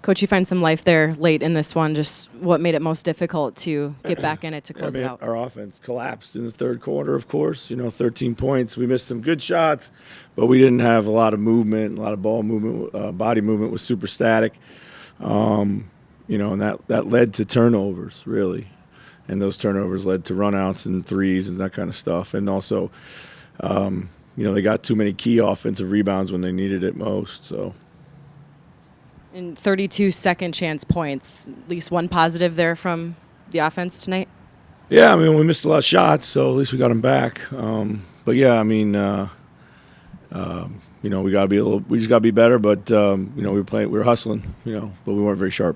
Coach, you find some life there late in this one. Just what made it most difficult to get back in it to close it out? Our offense collapsed in the third quarter, of course. 13 points. We missed some good shots, but we didn't have a lot of movement, a lot of ball movement. Body movement was super static. And that led to turnovers, really. And those turnovers led to runouts and threes and that kind of stuff. And also, they got too many key offensive rebounds when they needed it most. So. In 32 second chance points, at least one positive there from the offense tonight? Yeah, we missed a lot of shots, so at least we got them back. But yeah, we just got to be better. But we were hustling, but we weren't very sharp.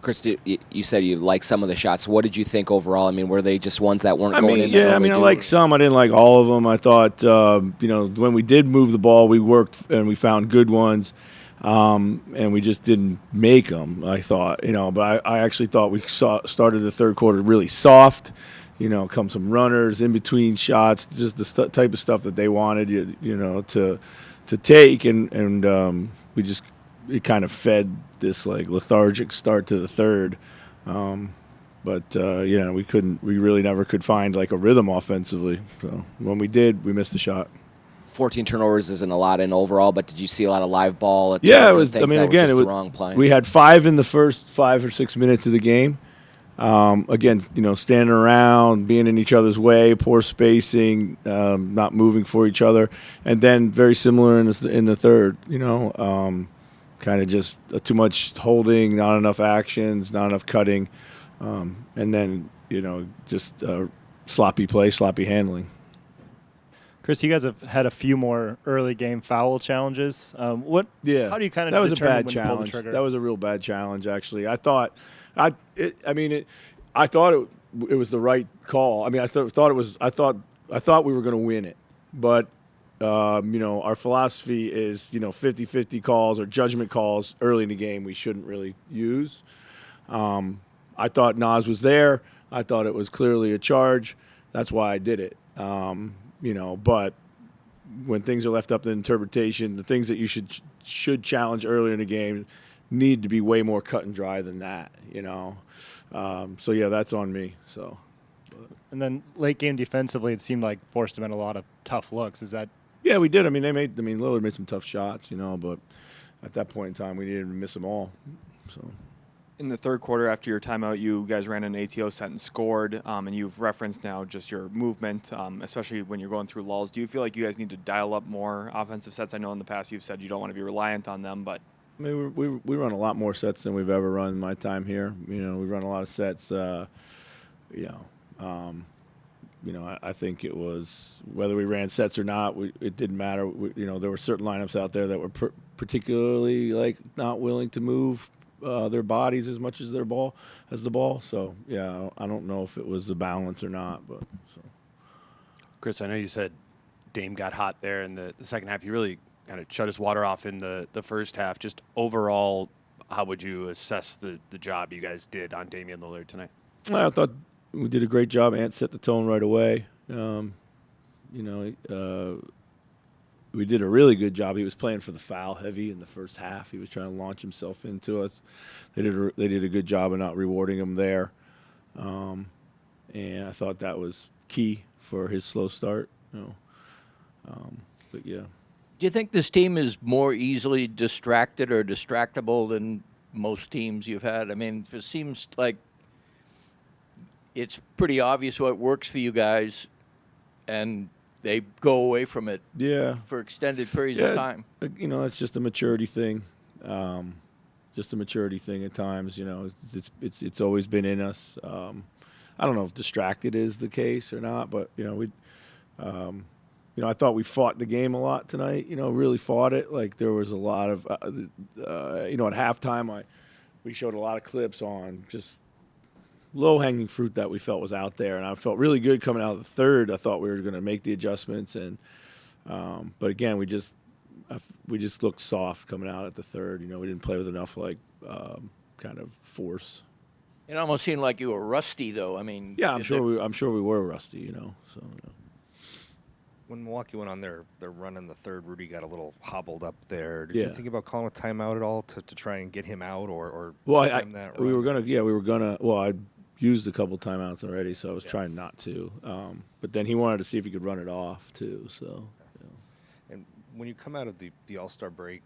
Chris, you said you liked some of the shots. What did you think overall? Were they just ones that weren't going in? Yeah, I liked some. I didn't like all of them. I thought, when we did move the ball, we worked and we found good ones. And we just didn't make them, I thought, but I actually thought we started the third quarter really soft, come some runners in between shots, just the type of stuff that they wanted, to take. And it kind of fed this like lethargic start to the third. But we really never could find like a rhythm offensively. So when we did, we missed the shot. 14 turnovers isn't a lot in overall, but did you see a lot of live ball? Yeah, it was. Again, it was the wrong play. We had 5 in the first 5 or 6 minutes of the game. Again, standing around, being in each other's way, poor spacing, not moving for each other, and then very similar in the third. Kind of just too much holding, not enough actions, not enough cutting, and then just sloppy play, sloppy handling. Chris, you guys have had a few more early game foul challenges. How do you kind of that was a determine bad when challenge. to pull the trigger? That was a real bad challenge, actually. I thought, I thought it was the right call. I thought we were going to win it, but our philosophy is 50-50 calls or judgment calls early in the game we shouldn't really use. I thought Nas was there. I thought it was clearly a charge. That's why I did it. But when things are left up to interpretation, the things that you should challenge earlier in the game need to be way more cut and dry than that, So, yeah, that's on me. So. And then late game defensively, it seemed like forced them in a lot of tough looks. Is that? Yeah, we did. Lillard made some tough shots, but at that point in time, we needed to miss them all. So. In the third quarter, after your timeout, you guys ran an ATO set and scored, and you've referenced now just your movement, especially when you're going through lulls. Do you feel like you guys need to dial up more offensive sets? I know in the past you've said you don't want to be reliant on them, but we run a lot more sets than we've ever run in my time here. We run a lot of sets. I think it was whether we ran sets or not, it didn't matter. There were certain lineups out there that were particularly like not willing to move their bodies as much as the ball. So yeah, I don't know if it was the balance or not, but so. Chris, I know you said Dame got hot there in the second half. You really kind of shut his water off in the first half. Just overall, how would you assess the job you guys did on Damian Lillard tonight? I thought we did a great job. Ant set the tone right away. We did a really good job. He was playing for the foul heavy in the first half. He was trying to launch himself into us. They did a good job of not rewarding him there. And I thought that was key for his slow start. But yeah. Do you think this team is more easily distracted or distractible than most teams you've had? It seems like it's pretty obvious what works for you guys, and they go away from it for extended periods of time. It's just a maturity thing. Just a maturity thing at times. It's always been in us. I don't know if distracted is the case or not, but I thought we fought the game a lot tonight. Really fought it. Like there was a lot of at halftime we showed a lot of clips on just low-hanging fruit that we felt was out there, and I felt really good coming out of the third. I thought we were going to make the adjustments, and but again, we just looked soft coming out at the third. We didn't play with enough kind of force. It almost seemed like you were rusty, though. Yeah, I'm sure we were rusty. So. Yeah. when Milwaukee went on their run in the third, Rudy got a little hobbled up there. Did Yeah. you think about calling a timeout at all to try and get him out or Well, stem that run? we were gonna. Well, I used a couple timeouts already, so I was trying not to. But then he wanted to see if he could run it off too. So. And when you come out of the All-Star break,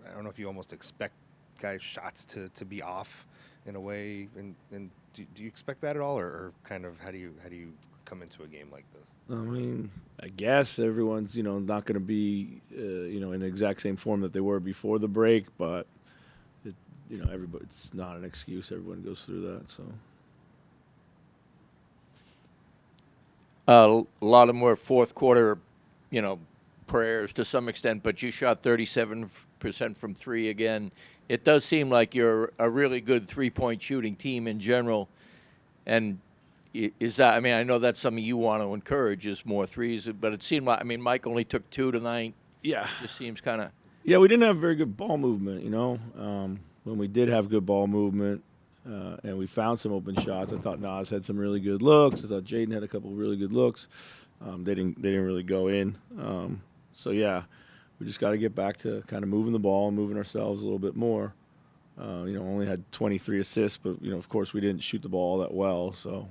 I don't know if you almost expect guys' shots to be off in a way, and do you expect that at all, or kind of how do you come into a game like this? I mean, I guess everyone's not going to be in the exact same form that they were before the break, but everybody, it's not an excuse. Everyone goes through that. So A lot of more fourth quarter, prayers to some extent, but you shot 37% from three again. It does seem like you're a really good three-point shooting team in general. And is that, I know that's something you want to encourage is more threes, but it seemed like, Mike only took 2 tonight. yeah, It just seems kind of. yeah, we didn't have very good ball movement. When we did have good ball movement, and we found some open shots, I thought Nas had some really good looks. I thought Jaden had a couple of really good looks. They didn't really go in. So yeah, we just got to get back to kind of moving the ball and moving ourselves a little bit more. Only had 23 assists, but of course we didn't shoot the ball all that well. So